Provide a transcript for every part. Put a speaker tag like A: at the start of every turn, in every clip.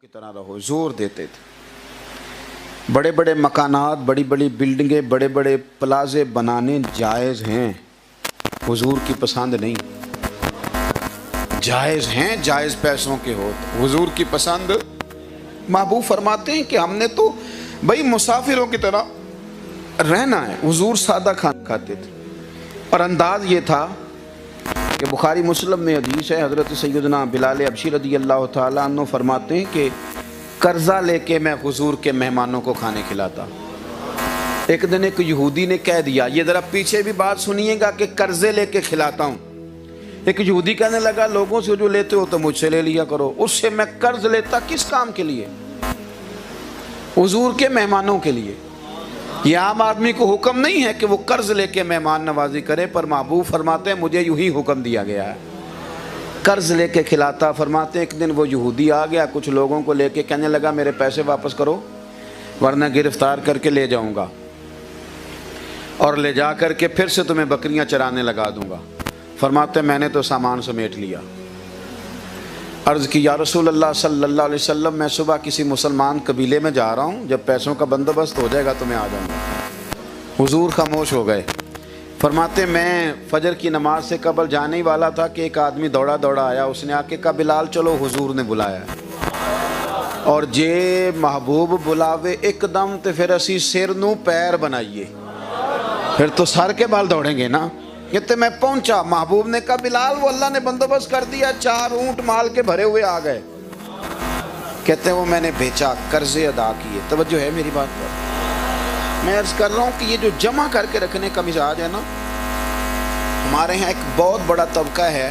A: की तरह रहो, जोर देते थे। बड़े बड़े मकानात, बड़ी बड़ी बिल्डिंगें, बड़े बड़े प्लाजे बनाने जायज़ हैं, हुजूर की पसंद नहीं। जायज़ हैं, जायज़ पैसों के हो, हुजूर की पसंद। महबूब फरमाते हैं कि हमने तो भाई मुसाफिरों की तरह रहना है। हुजूर सादा खाना खाते थे और अंदाज ये था कि बुखारी मुस्लिम में हदीस है, हज़रत सैयदना बिलाल हबशी रज़ी अल्लाह तआला अन्हु फरमाते हैं कि कर्जा लेके मैं हुजूर के मेहमानों को खाने खिलाता। एक दिन एक यहूदी ने कह दिया, ये ज़रा पीछे भी बात सुनिएगा, कि कर्जे लेके खिलाता हूँ। एक यहूदी कहने लगा, लोगों से जो लेते हो तो मुझसे ले लिया करो। उससे मैं कर्ज लेता किस काम के लिए? हुजूर के मेहमानों के लिए। ये आम आदमी को हुक्म नहीं है कि वो कर्ज लेके मेहमान नवाजी करे, पर महबूब फरमाते हैं मुझे यूं ही हुक्म दिया गया है, कर्ज लेके खिलाता। फरमाते हैं एक दिन वो यहूदी आ गया, कुछ लोगों को लेके, कहने लगा मेरे पैसे वापस करो वरना गिरफ्तार करके ले जाऊंगा और ले जा करके फिर से तुम्हें बकरियां चराने लगा दूंगा। फरमाते हैं मैंने तो सामान समेट लिया। अर्ज़ की या रसूल अल्लाह सल्लल्लाहु अलैहि वसल्लम, मैं सुबह किसी मुसलमान कबीले में जा रहा हूँ, जब पैसों का बंदोबस्त हो जाएगा तो मैं आ जाऊँगा। हुजूर खामोश हो गए। फरमाते मैं फजर की नमाज से कबल जाने ही वाला था कि एक आदमी दौड़ा दौड़ा आया। उसने आके कहा बिलाल चलो, हुजूर ने बुलाया। और जे महबूब बुलावे एकदम तो फिर असी सिर नू पैर बनाइए, फिर तो सर के बाल दौड़ेंगे ना। कहते मैं पहुंचा, महबूब ने कहा बिलाल वो अल्लाह ने बंदोबस्त कर दिया, 4 ऊंट माल के भरे हुए आ गए। कहते वो मैंने बेचा, कर्जे अदा किए। तवज्जो है मेरी बात पर? मैं अर्ज कर रहा हूँ कि ये जो जमा करके रखने का मिजाज है ना, हमारे यहाँ एक बहुत बड़ा तबका है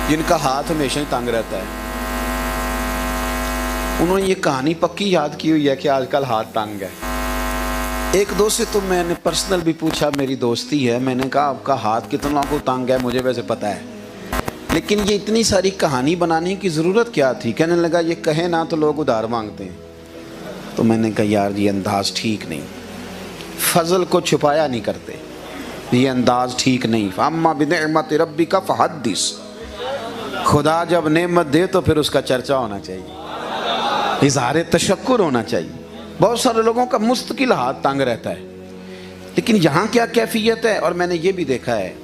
A: जिनका हाथ हमेशा ही तंग रहता है। उन्होंने ये कहानी पक्की याद की हुई है कि आजकल हाथ तंग है। एक दोस्त से तो मैंने पर्सनल भी पूछा, मेरी दोस्ती है, मैंने कहा आपका हाथ कितना को तंग है? मुझे वैसे पता है, लेकिन ये इतनी सारी कहानी बनाने की ज़रूरत क्या थी? कहने लगा ये कहे ना तो लोग उधार मांगते हैं। तो मैंने कहा यार ये अंदाज़ ठीक नहीं, फजल को छुपाया नहीं करते, ये अंदाज़ ठीक नहीं। अम्मा बिनिअमत रब्बिका फहद्दिस, खुदा जब नेमत दे तो फिर उसका चर्चा होना चाहिए, इज़हार तशक्कुर होना चाहिए। बहुत सारे लोगों का मुस्तकिल हाथ तंग रहता है, लेकिन यहाँ क्या कैफियत है? और मैंने ये भी देखा है,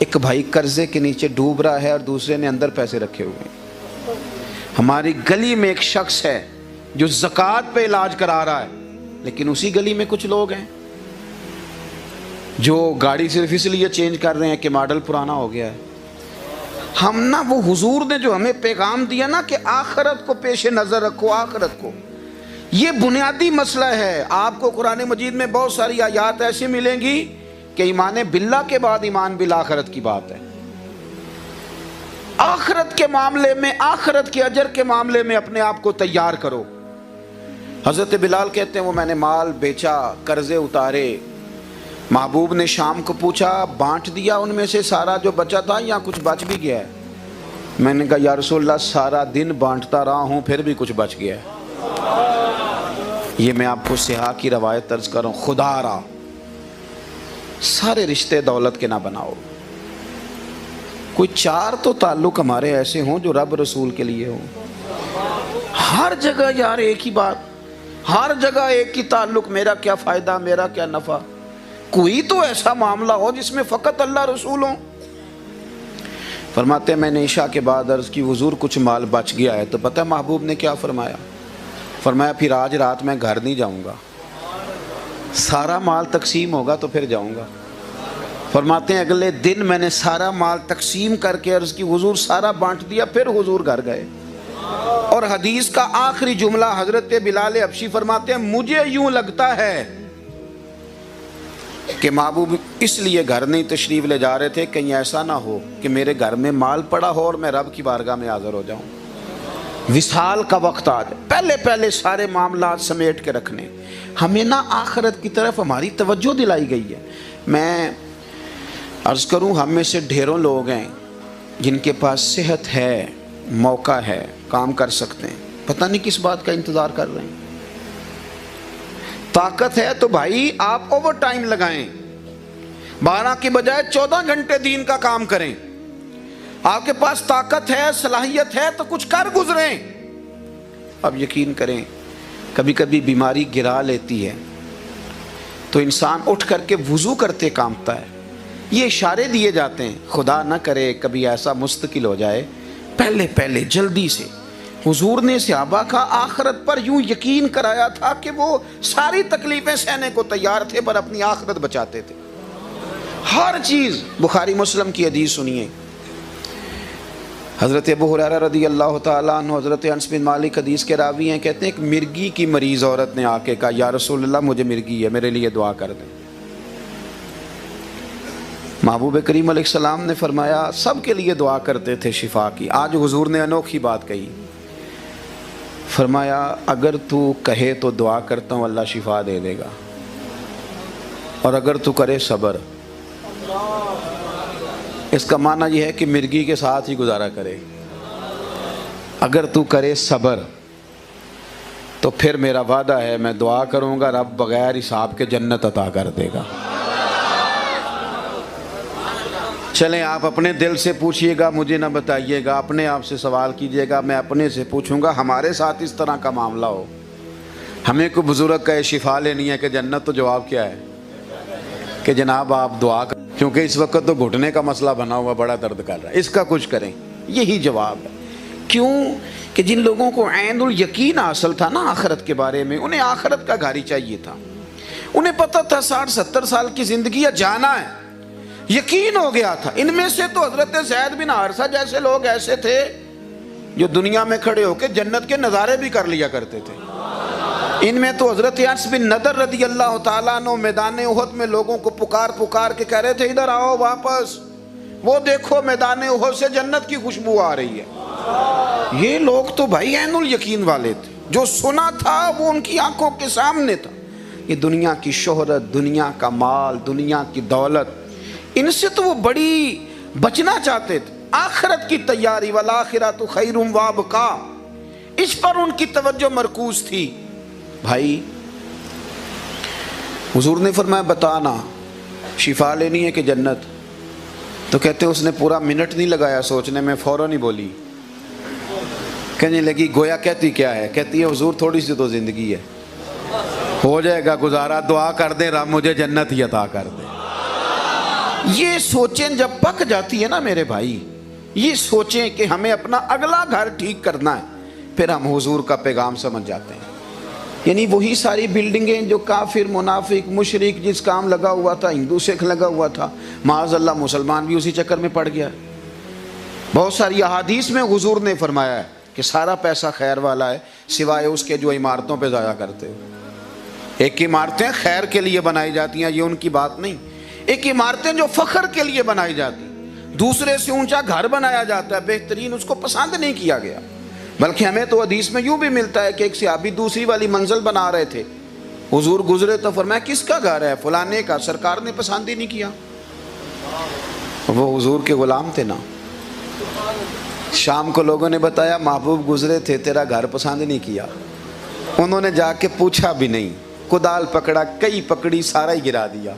A: एक भाई कर्जे के नीचे डूब रहा है और दूसरे ने अंदर पैसे रखे हुए हैं। हमारी गली में एक शख्स है जो ज़कात पे इलाज करा रहा है, लेकिन उसी गली में कुछ लोग हैं जो गाड़ी सिर्फ इसलिए चेंज कर रहे हैं कि मॉडल पुराना हो गया है। हम ना, वो हुजूर ने जो हमें पैगाम दिया ना कि आखिरत को पेश नज़र रखो, आखिरत को, ये बुनियादी मसला है। आपको कुरान मजीद में बहुत सारी आयात ऐसी मिलेंगी कि ईमान बिल्लाह के बाद ईमान बिल आखिरत की बात है। आखिरत के मामले में, आखिरत के अजर के मामले में अपने आप को तैयार करो। हज़रत बिलाल कहते हैं वो मैंने माल बेचा, कर्जे उतारे। महबूब ने शाम को पूछा, बांट दिया उनमें से सारा जो बचा था या कुछ बच भी गया है? मैंने कहा या रसूलल्लाह सारा दिन बांटता रहा हूँ फिर भी कुछ बच गया है। ये मैं आपको सिहा की रवायत तर्ज कर रहा हूँ। खुदा रा सारे रिश्ते दौलत के ना बनाओ, कोई 4 तो ताल्लुक हमारे ऐसे हों जो रब रसूल के लिए हो। हर जगह यार एक ही बात, हर जगह एक ही ताल्लुक, मेरा क्या फ़ायदा, मेरा क्या नफ़ा। कोई तो ऐसा मामला हो जिसमें फ़कत अल्लाह रसूल हो। फरमाते मैंने ईशा के बाद अर्ज़ की हुजूर कुछ माल बच गया है। तो पता है महबूब ने क्या फरमाया? फरमाया फिर आज रात मैं घर नहीं जाऊंगा, सारा माल तकसीम होगा तो फिर जाऊंगा। फरमाते हैं अगले दिन मैंने सारा माल तकसीम करके अर्ज़ की हुजूर सारा बांट दिया, फिर हुजूर घर गए। और हदीस का आखिरी जुमला हज़रत बिलाल हबशी फरमाते हैं मुझे यूं लगता है कि महबूब इसलिए घर नहीं तशरीफ़ ले जा रहे थे कहीं ऐसा ना हो कि मेरे घर में माल पड़ा हो और मैं रब की बारगाह में हाज़िर हो जाऊँ। विसाल का वक्त आ जाए, पहले पहले सारे मामला समेट के रखने। हमें ना आखिरत की तरफ हमारी तवज्जो दिलाई गई है। मैं अर्ज़ करूं हम में से ढेरों लोग हैं जिनके पास सेहत है, मौका है, काम कर सकते हैं, पता नहीं किस बात का इंतज़ार कर रहे हैं। ताकत है तो भाई आप ओवर टाइम लगाएं, 12 की बजाय 14 घंटे दीन का काम करें। आपके पास ताकत है, सलाहियत है तो कुछ कर गुजरें। اب یقین کریں کبھی کبھی بیماری گرا لیتی ہے تو انسان اٹھ کر کے وضو کرتے کانپتا ہے. یہ اشارے دیے جاتے ہیں خدا نہ کرے کبھی ایسا مستقل ہو جائے. پہلے جلدی سے حضور نے صحابہ کا آخرت پر یوں یقین کرایا تھا کہ وہ ساری تکلیفیں سہنے کو تیار تھے پر اپنی آخرت بچاتے تھے. ہر چیز. بخاری مسلم کی حدیث سنیے, حضرت ابو ہریرہ رضی اللہ تعالیٰ عنہ, حضرت انس بن مالک حدیث کے راوی ہیں, کہتے ہیں ایک مرگی کی مریض عورت نے آ کے کہا یا رسول اللہ مجھے مرگی ہے, میرے لیے دعا کر دیں. محبوب کریم علیہ السلام نے فرمایا سب کے لیے دعا کرتے تھے شفا کی, آج حضور نے انوکھی بات کہی. فرمایا اگر تو کہے تو دعا کرتا ہوں اللہ شفا دے دے گا, اور اگر تو کرے صبر. اس کا معنی یہ ہے کہ مرگی کے ساتھ ہی گزارا کرے. اگر تو کرے صبر تو پھر میرا وعدہ ہے میں دعا کروں گا رب بغیر حساب کے جنت عطا کر دے گا. چلیں آپ اپنے دل سے پوچھئے گا, مجھے نہ بتائیے گا, اپنے آپ سے سوال کیجئے گا, میں اپنے سے پوچھوں گا ہمارے ساتھ اس طرح کا معاملہ ہو, ہمیں کوئی بزرگ کہے شفا لینی ہے کہ جنت, تو جواب کیا ہے کہ جناب آپ دعا کریں, کیونکہ اس وقت تو گھٹنے کا مسئلہ بنا ہوا بڑا درد کر رہا ہے, اس کا کچھ کریں. یہی جواب ہے. کیوں کہ جن لوگوں کو عین الیقین حاصل تھا نا آخرت کے بارے میں, انہیں آخرت کا گھر ہی چاہیے تھا. انہیں پتہ تھا 60-70 سال کی زندگی ہے, جانا ہے, یقین ہو گیا تھا. ان میں سے تو حضرت زید بن حارثہ جیسے لوگ ایسے تھے جو دنیا میں کھڑے ہو کے جنت کے نظارے بھی کر لیا کرتے تھے. ان میں تو حضرت انس بن نضر رضی اللہ تعالیٰ عنہ میدان احد میں لوگوں کو پکار کے کہہ رہے تھے ادھر آؤ واپس, وہ دیکھو میدان احد سے جنت کی خوشبو آ رہی ہے. یہ لوگ تو بھائی عین الیقین والے تھے, جو سنا تھا وہ ان کی آنکھوں کے سامنے تھا. یہ دنیا کی شہرت, دنیا کا مال, دنیا کی دولت, ان سے تو وہ بڑی بچنا چاہتے تھے. آخرت کی تیاری, والآخرۃ خیر وابقیٰ, اس پر ان کی توجہ مرکوز تھی. بھائی حضور نے فرمایا بتانا شفا لینی ہے کہ جنت, تو کہتے اس نے پورا منٹ نہیں لگایا سوچنے میں, فوراً ہی بولی. کہنے لگی گویا کہتی کیا ہے؟ کہتی ہے حضور تھوڑی سی تو زندگی ہے, ہو جائے گا گزارا, دعا کر دیں رب مجھے جنت ہی عطا کر دے. یہ سوچیں جب پک جاتی ہے نا میرے بھائی, یہ سوچیں کہ ہمیں اپنا اگلا گھر ٹھیک کرنا ہے, پھر ہم حضور کا پیغام سمجھ جاتے ہیں. یعنی وہی ساری بلڈنگیں جو کافر, منافق, مشرک جس کام لگا ہوا تھا, ہندو سکھ لگا ہوا تھا, معاذ اللہ مسلمان بھی اسی چکر میں پڑ گیا. بہت ساری احادیث میں حضور نے فرمایا ہے کہ سارا پیسہ خیر والا ہے سوائے اس کے جو عمارتوں پہ ضائع کرتے ہو. ایک عمارتیں خیر کے لیے بنائی جاتی ہیں, یہ ان کی بات نہیں. ایک عمارتیں جو فخر کے لیے بنائی جاتی, دوسرے سے اونچا گھر بنایا جاتا ہے بہترین, اس کو پسند نہیں کیا گیا. بلکہ ہمیں تو حدیث میں یوں بھی ملتا ہے کہ ایک صحابی دوسری والی منزل بنا رہے تھے, حضور گزرے تو فرمایا کس کا گھر ہے؟ فلانے کا. سرکار نے پسند ہی نہیں کیا, وہ حضور کے غلام تھے نا. شام کو لوگوں نے بتایا محبوب گزرے تھے, تیرا گھر پسند نہیں کیا. انہوں نے جا کے پوچھا بھی نہیں, کدال پکڑا, کئی پکڑی, سارا ہی گرا دیا.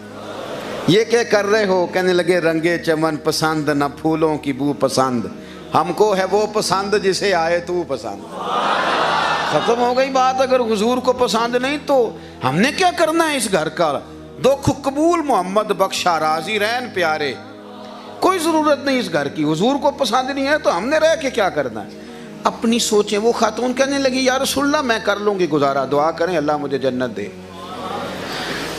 A: یہ کیا کر رہے ہو؟ کہنے لگے رنگے چمن پسند نہ پھولوں کی بو پسند, ہم کو ہے وہ پسند جسے آئے تو پسند. ختم ہو گئی بات. اگر حضور کو پسند نہیں تو ہم نے کیا کرنا ہے اس گھر کا؟ دکھ قبول محمد بخشا راضی رہن پیارے, کوئی ضرورت نہیں اس گھر کی. حضور کو پسند نہیں ہے تو ہم نے رہ کے کیا کرنا ہے؟ اپنی سوچیں. وہ خاتون کہنے لگی یا رسول اللہ میں کر لوں گی گزارا, دعا کریں اللہ مجھے جنت دے.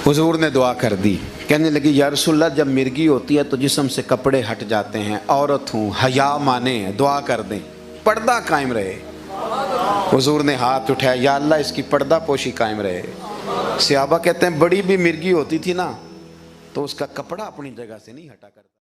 A: حضور نے دعا کر دی. کہنے لگی یا رسول اللہ جب مرگی ہوتی ہے تو جسم سے کپڑے ہٹ جاتے ہیں, عورت ہوں, حیا مانے, دعا کر دیں پردہ قائم رہے. حضور نے ہاتھ اٹھایا, یا اللہ اس کی پردہ پوشی قائم رہے. صحابہ کہتے ہیں بڑی بھی مرگی ہوتی تھی نا تو اس کا کپڑا اپنی جگہ سے نہیں ہٹا کرتا.